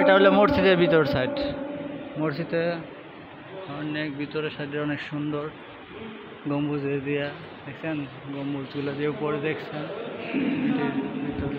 এটা হলো মসজিদের ভিতর সাইড। মসজিদে অনেক ভিতরের সাইডে অনেক সুন্দর গম্বুজ দিয়া দেখছেন, গম্বুজগুলো যে উপরে দেখছেন ভিতরে।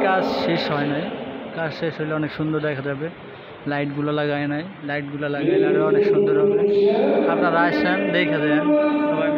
কাজ শেষ হয় নাই, কাজ শেষ হলে অনেক সুন্দর দেখা যাবে। লাইটগুলো লাগায় নাই, লাইটগুলো লাগাইলে আরও অনেক সুন্দর হবে। আপনারা আসেন, দেখে দেন সবাই।